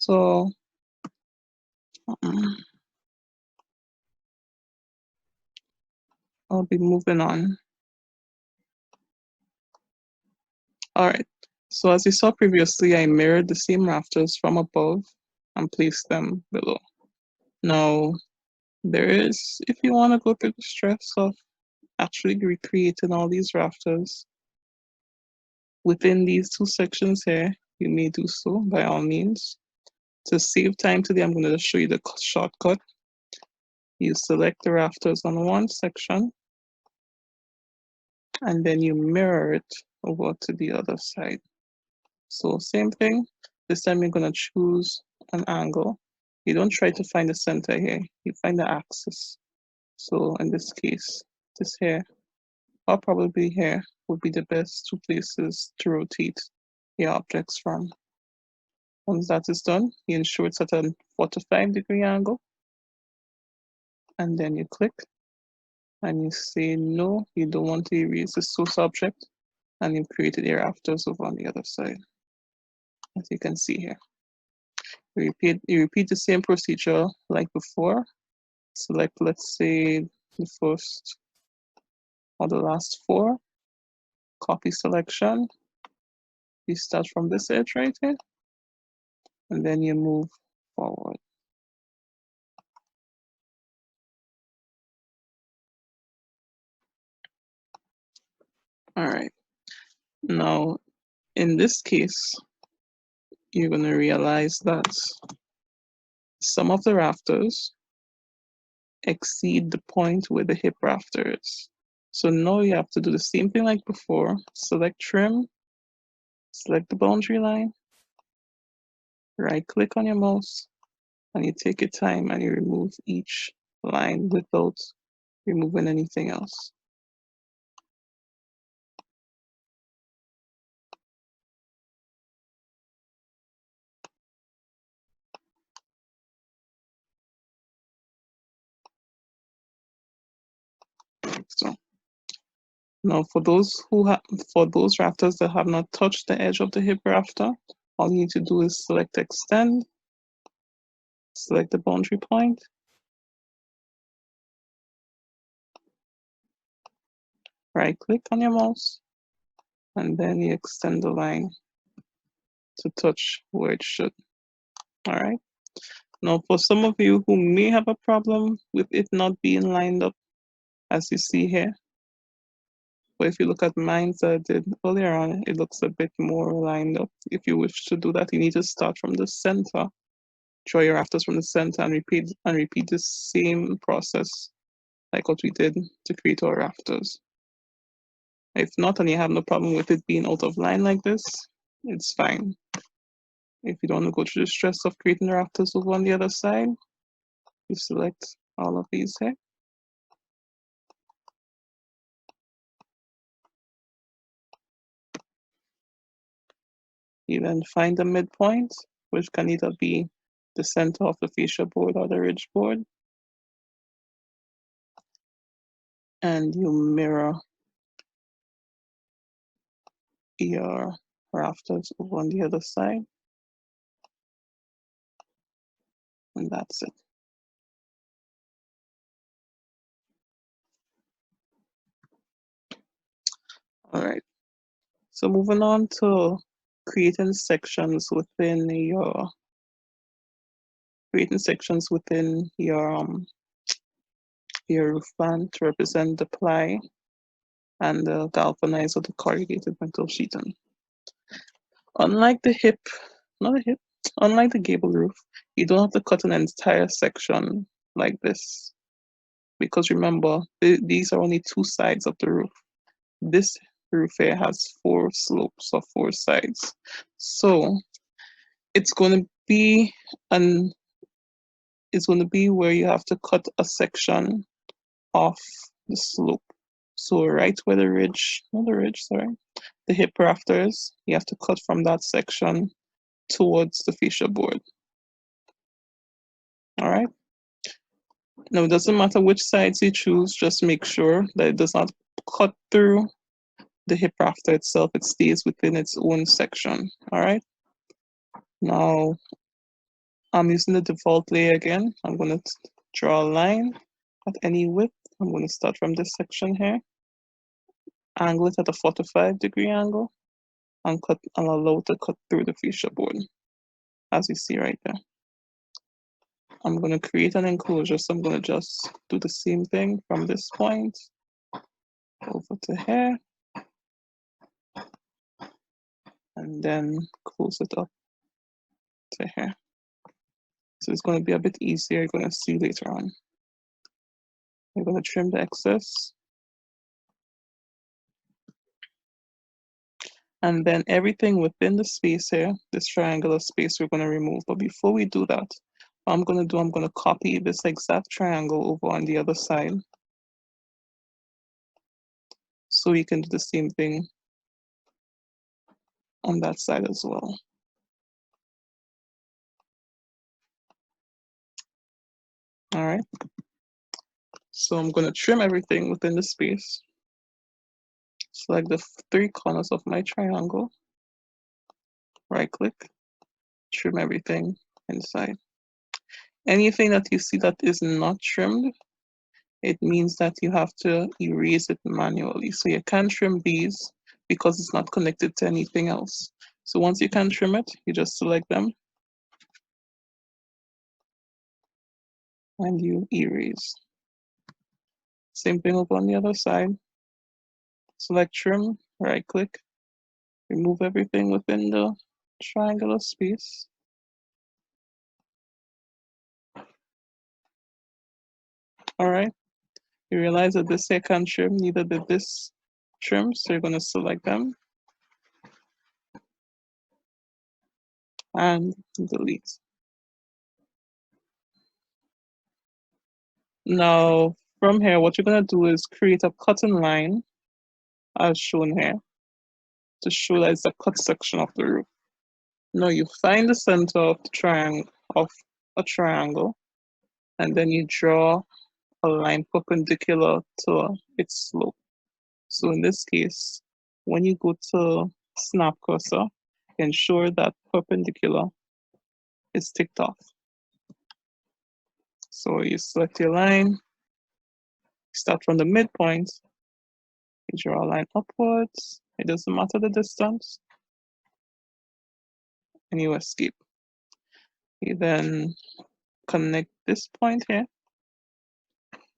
So I'll be moving on. All right. So as you saw previously, I mirrored the same rafters from above and placed them below. Now, there is, if you want to go through the stress of actually recreating all these rafters within these two sections here, you may do so by all means. To save time today, I'm going to show you the shortcut. You select the rafters on one section, and then you mirror it over to the other side. So same thing, this time you're going to choose an angle. You don't try to find the center here, you find the axis. So in this case, this here, or probably here, would be the best two places to rotate your objects from. Once that is done, you ensure it's at a 45-degree angle, and then you click, and you say no, you don't want to erase the source object, and you've created your rafters over on the other side, as you can see here. You repeat the same procedure like before. Select, let's say, the first or the last four. Copy selection. You start from this edge right here, and then you move forward. All right. Now, in this case, you're going to realize that some of the rafters exceed the point where the hip rafter is. So now you have to do the same thing like before. Select trim, select the boundary line, right click on your mouse, and you take your time and you remove each line without removing anything else. So now for those rafters that have not touched the edge of the hip rafter, all you need to do is select extend, select the boundary point, right click on your mouse, and then you extend the line to touch where it should. All right. Now for some of you who may have a problem with it not being lined up, as you see here, but if you look at mine that I did earlier on, it looks a bit more lined up. If you wish to do that, you need to start from the center, draw your rafters from the center, and repeat the same process like what we did to create our rafters. If not, and you have no problem with it being out of line like this, it's fine. If you don't want to go through the stress of creating rafters over on the other side, you select all of these here. You then find the midpoint, which can either be the center of the fascia board or the ridge board. And you mirror your rafters over on the other side. And that's it. All right. So moving on to creating sections within your roof plan to represent the ply and the galvanized or the corrugated metal sheeting. Unlike the gable roof, you don't have to cut an entire section like this, because remember, these are only two sides of the roof. This roof here has four slopes or four sides. So it's going to be where you have to cut a section off the slope. So right where the hip rafters, you have to cut from that section towards the fascia board. All right. Now it doesn't matter which sides you choose, just make sure that it does not cut through the hip rafter itself, it stays within its own section. All right. Now, I'm using the default layer again. I'm going to draw a line at any width. I'm going to start from this section here, angle it at a 45-degree angle, and allow it to cut through the fascia board, as you see right there. I'm going to create an enclosure, so I'm going to just do the same thing from this point over to here, and then close it up to here. So it's going to be a bit easier, you're going to see later on. I'm going to trim the excess. And then everything within the space here, this triangular space, we're going to remove. But before we do that, what I'm going to do, I'm going to copy this exact triangle over on the other side. So we can do the same thing on that side as well. All right. So I'm going to trim everything within the space. Select the 3 corners of my triangle. Right click, trim everything inside. Anything that you see that is not trimmed, it means that you have to erase it manually. So you can't trim these because it's not connected to anything else. So once you can trim it, you just select them and you erase. Same thing over on the other side. Select trim, right click, remove everything within the triangular space. All right, you realize that this here can't trim, neither did this trim, so you're gonna select them and delete. Now, from here, what you're gonna do is create a cutting line as shown here to show that it's a cut section of the roof. Now you find the center of the triangle of a triangle, and then you draw a line perpendicular to its slope. So in this case, when you go to snap cursor, ensure that perpendicular is ticked off. So you select your line, start from the midpoint, you draw a line upwards, it doesn't matter the distance, and you escape. You then connect this point here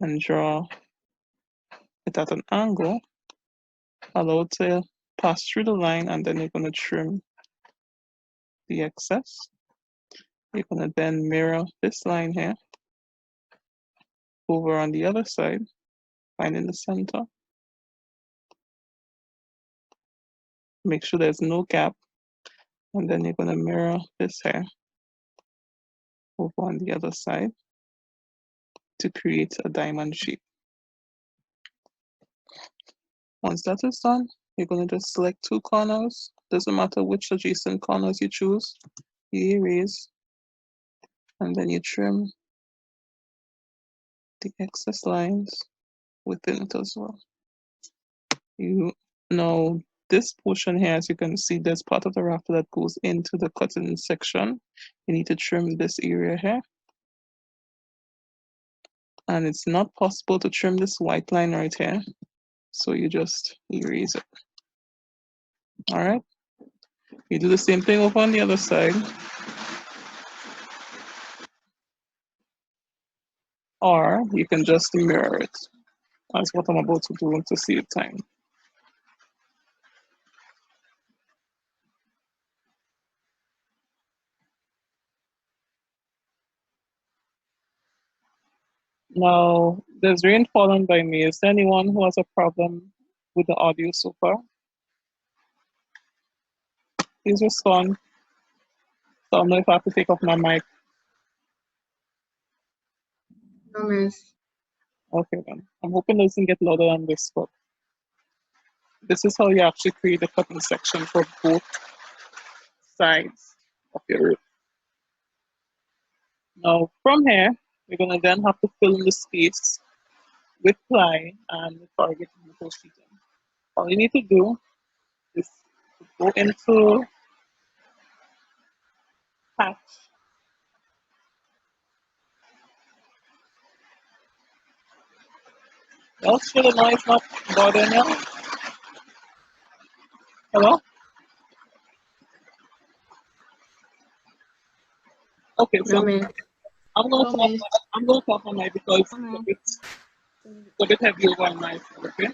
and draw it at an angle, allow it to pass through the line, and then you're going to trim the excess. You're going to then mirror this line here over on the other side, finding the center. Make sure there's no gap, and then you're going to mirror this here over on the other side to create a diamond shape. Once that is done, you're going to just select 2 corners. Doesn't matter which adjacent corners you choose. You erase, and then you trim the excess lines within it as well. You know this portion here, as you can see, there's part of the rafter that goes into the cutting section. You need to trim this area here. And it's not possible to trim this white line right here. So you just erase it. All right. You do the same thing over on the other side. Or you can just mirror it. That's what I'm about to do to save time. Now, there's rain falling by me. Is there anyone who has a problem with the audio so far? Please respond. So I'll know if I have to take off my mic. No, miss. Okay then. I'm hoping it doesn't get louder than this, but this is how you actually create a cutting section for both sides of your roof. Now from here, you're gonna then have to fill in the space with ply and the target metal sheeting. All you need to do is go into patch Y'all sure the noise not bothering you? Hello? Okay, No, so miss. I'm gonna No, talk. miss. I'm gonna talk on my because No, miss. it's a bit heavy over on my side. Okay.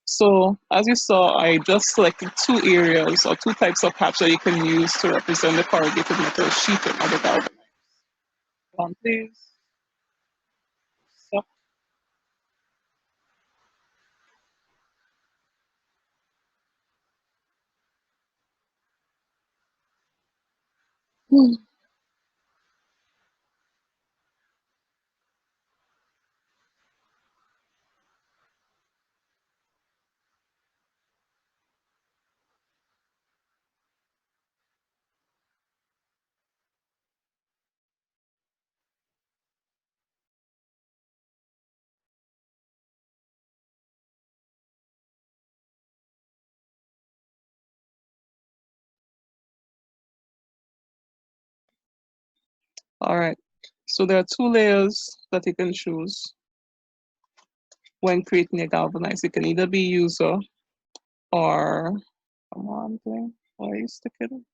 So as you saw, I just selected two areas or two types of patch that you can use to represent the corrugated metal sheeting of the galvanized. One, please. Stop. All right. So there are two layers that you can choose when creating a galvanized. It can either be user or come on thing. Why are you sticking?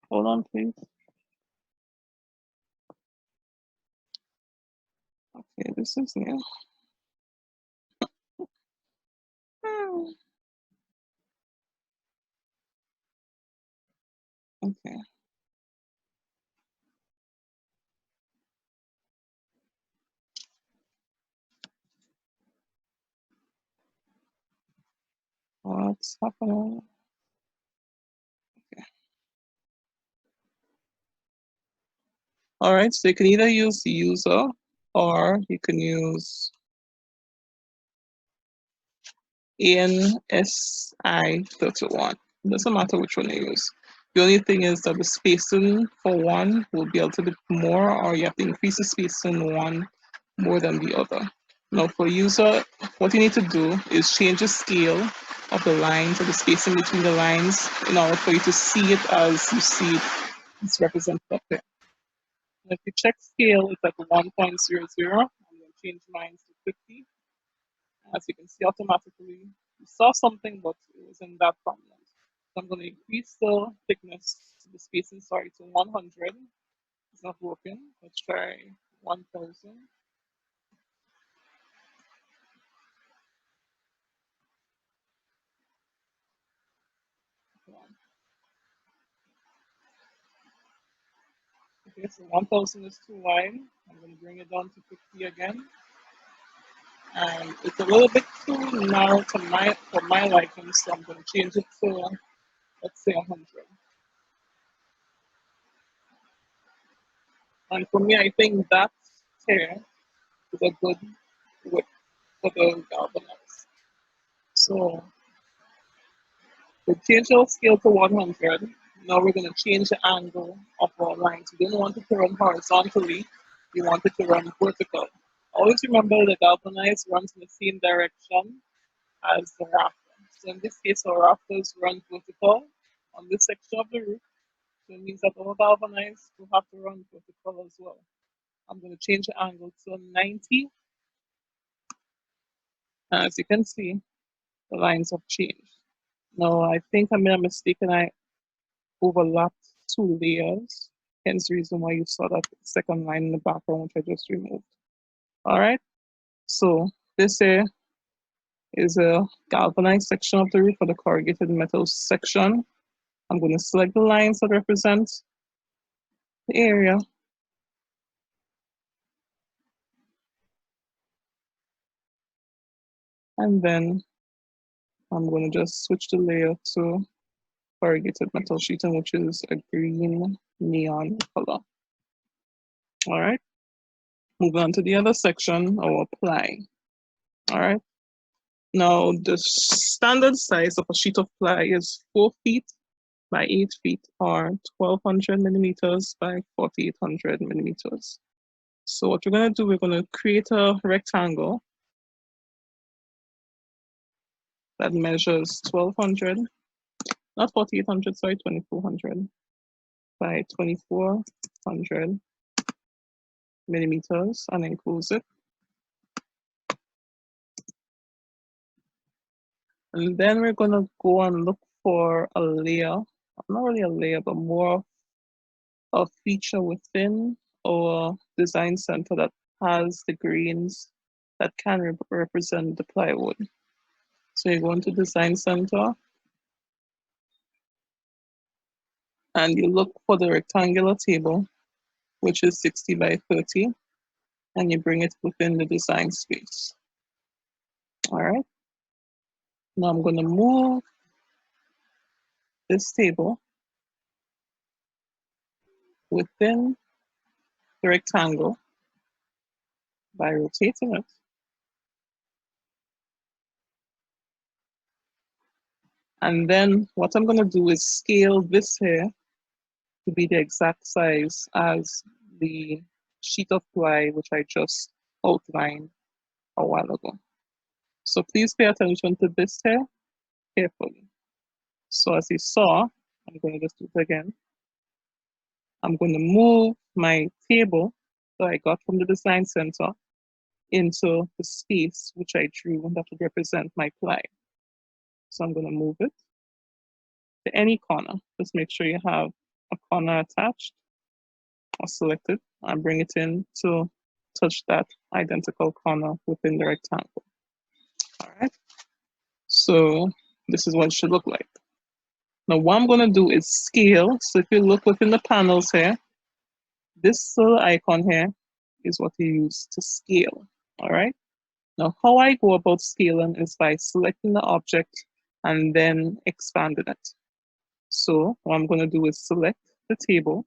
Hold on, please. Okay, this is new. Okay. What's happening? All right, so you can either use user or you can use ANSI 31. Doesn't matter which one you use. The only thing is that the spacing for one will be a little bit more, or you have to increase the spacing in one more than the other. Now for user, what you need to do is change the scale of the lines or the spacing between the lines in order for you to see it as you see it. It's represented up there. And if you check scale, it's at 1.00. I'm going to change mine to 50. As you can see automatically, you saw something, but it wasn't that prominent. So I'm going to increase the thickness, the spacing, sorry, to 100. It's not working. Let's try 1000. Okay, so 1000 is too wide. I'm going to bring it down to 50 again. And it's a little bit too narrow for my liking, so I'm going to change it to, let's say, 100. And for me, I think that here is a good width for the galvanized. So we change our scale to 100. Now we're going to change the angle of our lines. We don't want it to run horizontally. We want it to run vertical. Always remember the galvanized runs in the same direction as the rafter. So in this case, our rafters run vertical on this section of the roof. So it means that our galvanized will have to run vertical as well. I'm going to change the angle to 90. As you can see, the lines have changed. Now I think I made a mistake and I overlapped two layers. Hence the reason why you saw that second line in the background, which I just removed. All right. So this here is a galvanized section of the roof for the corrugated metal section. I'm going to select the lines that represent the area. And then I'm going to just switch the layer to corrugated metal sheeting, which is a green neon color. All right. Move on to the other section, our ply. All right. Now, the standard size of a sheet of ply is 4 feet by 8 feet, or 1200 millimeters by 4800 millimeters. So what we're going to do, we're going to create a rectangle that measures 1200, not 4800, sorry, 2400 by 2400 millimeters, and enclose it. And then we're going to go and look for a layer, not really a layer, but more a feature within our design center that has the grains that can represent the plywood. So you go into design center and you look for the rectangular table, which is 60 by 30, and you bring it within the design space. All right. Now I'm going to move this table within the rectangle by rotating it. And then what I'm going to do is scale this here to be the exact size as the sheet of ply which I just outlined a while ago. So please pay attention to this here carefully. So as you saw, I'm going to just do it again. I'm going to move my table that I got from the design center into the space which I drew that would represent my ply. So I'm going to move it to any corner. Just make sure you have a corner attached or selected and bring it in to touch that identical corner within the rectangle. All right. So this is what it should look like. Now what I'm going to do is scale. So if you look within the panels here, this little icon here is what you use to scale. All right. Now how I go about scaling is by selecting the object and then expanding it. So what I'm going to do is select the table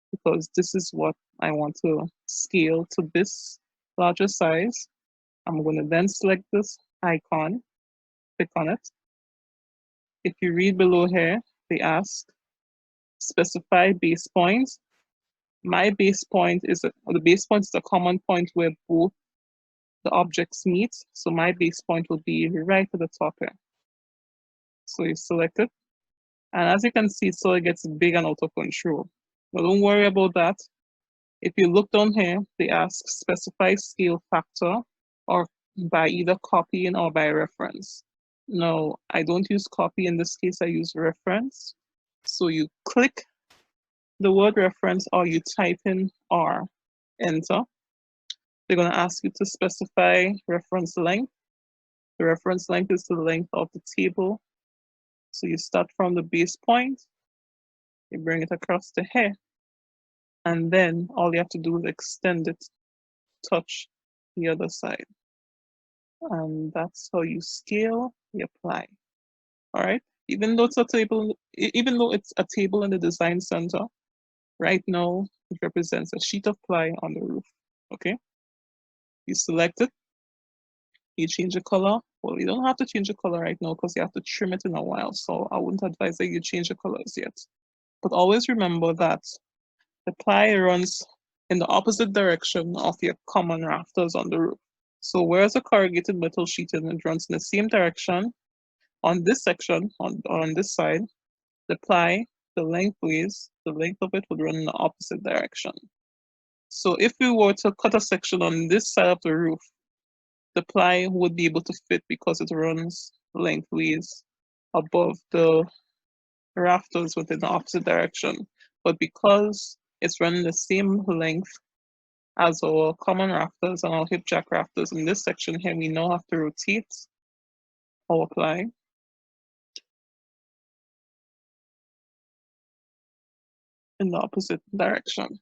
because this is what I want to scale to this larger size. I'm going to then select this icon, click on it. If you read below here, they ask specify base points. My base point is the base point is the common point where both the objects meet. So my base point will be right at the top here. So you select it. And as you can see, so it gets big and out of control. But don't worry about that. If you look down here, they ask specify scale factor or by either copying or by reference. No, I don't use copy. In this case, I use reference. So you click the word reference or you type in R, enter. They're going to ask you to specify reference length. The reference length is the length of the table. So you start from the base point, you bring it across the hair, and then all you have to do is extend it, touch the other side. And that's how you scale your ply. All right. Even though it's a table, even though it's a table in the design center, right now it represents a sheet of ply on the roof. Okay. You select it, you change the color. Well, you don't have to change the color right now because you have to trim it in a while. So I wouldn't advise that you change the colors yet. But always remember that the ply runs in the opposite direction of your common rafters on the roof. So whereas a corrugated metal sheeting, it runs in the same direction. On this section, on this side, the ply, the length of it would run in the opposite direction. So if we were to cut a section on this side of the roof, the ply would be able to fit because it runs lengthways above the rafters within the opposite direction. But because it's running the same length as our common rafters and our hip jack rafters in this section here, we now have to rotate our ply in the opposite direction.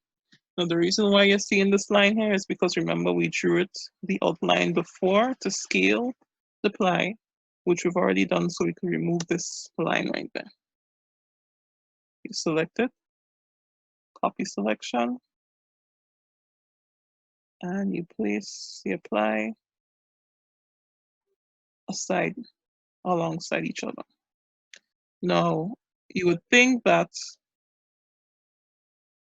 Now the reason why you're seeing this line here is because remember we drew it, the outline before to scale the ply, which we've already done, so we can remove this line right there. You select it, copy selection, and you place the ply aside alongside each other. Now, you would think that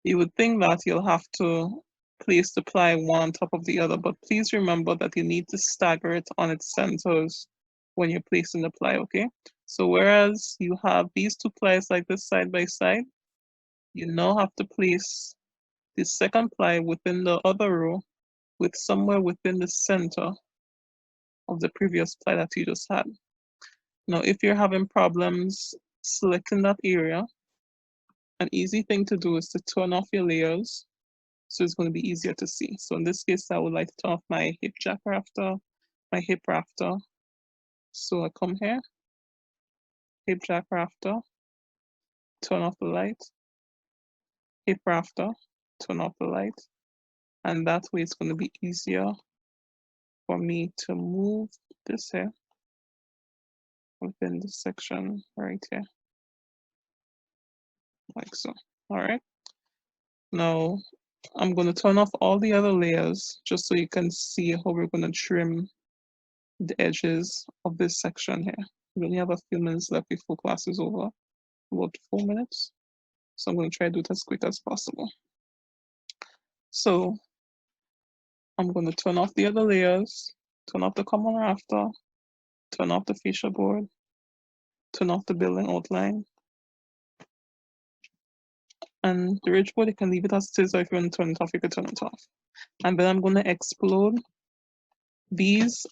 you'll have to place the ply one on top of the other, but please remember that you need to stagger it on its centers when you're placing the ply, okay? So whereas you have these two plies like this side by side, you now have to place the second ply within the other row with somewhere within the center of the previous ply that you just had. Now, if you're having problems selecting that area, an easy thing to do is to turn off your layers, so it's going to be easier to see. So in this case, I would like to turn off my hip jack rafter, my hip rafter. So I come here, hip jack rafter, turn off the light, hip rafter, turn off the light, and that way it's going to be easier for me to move this here within this section right here, like so. All right. Now I'm going to turn off all the other layers just so you can see how we're going to trim the edges of this section here. We only have a few minutes left before class is over, about 4 minutes. So I'm going to try to do it as quick as possible. So I'm going to turn off the other layers, turn off the common rafter, turn off the fascia board, turn off the building outline. And the ridge board, you can leave it as it is, or if you want to turn it off, you can turn it off. And then I'm going to explode these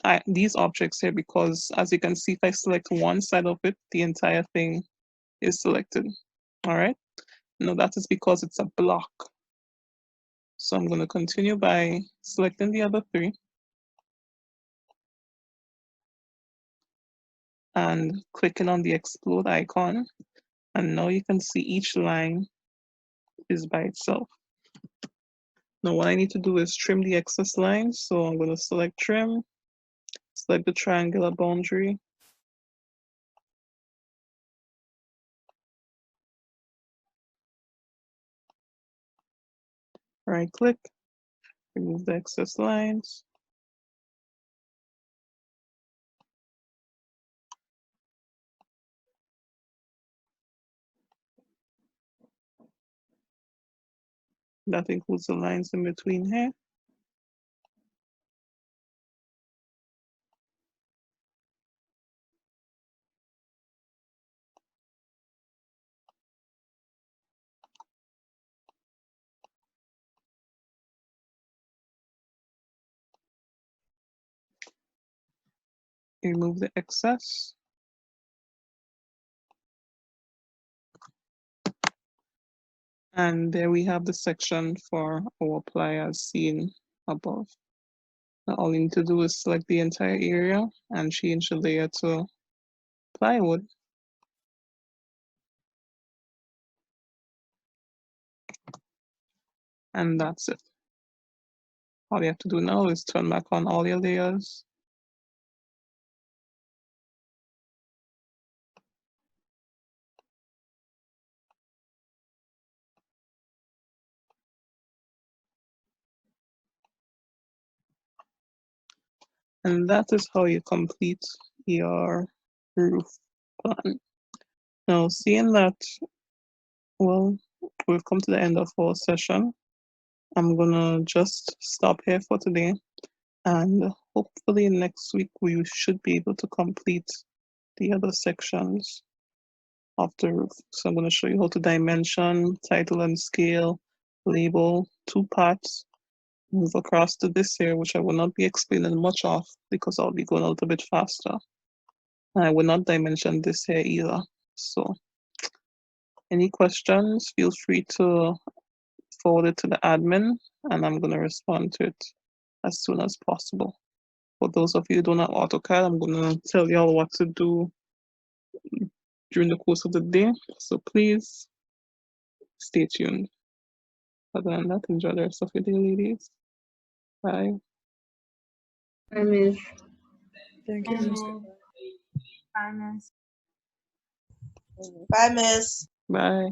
objects here, because as you can see, if I select one side of it, the entire thing is selected. All right. Now that is because it's a block. So I'm going to continue by selecting the other three and clicking on the explode icon. And now you can see each line is by itself. Now what I need to do is trim the excess lines. So I'm going to select trim, select the triangular boundary, right click, remove the excess lines. That includes the lines in between here. Remove the excess. And there we have the section for our ply as seen above. Now all you need to do is select the entire area and change the layer to plywood. And that's it. All you have to do now is turn back on all your layers. And that is how you complete your roof plan. Now, seeing that, well, we've come to the end of our session, I'm gonna just stop here for today. And hopefully next week we should be able to complete the other sections of the roof. So I'm going to show you how to dimension, title and scale, label, 2 parts, move across to this here, which I will not be explaining much of because I'll be going a little bit faster. And I will not dimension this here either. So any questions, feel free to forward it to the admin and I'm going to respond to it as soon as possible. For those of you who don't have AutoCAD, I'm going to tell you all what to do during the course of the day. So please stay tuned. Other than that, enjoy the rest of your day, ladies. Bye. Bye, Miss. Thank you, Miss. Bye, miss. Bye, Miss. Bye.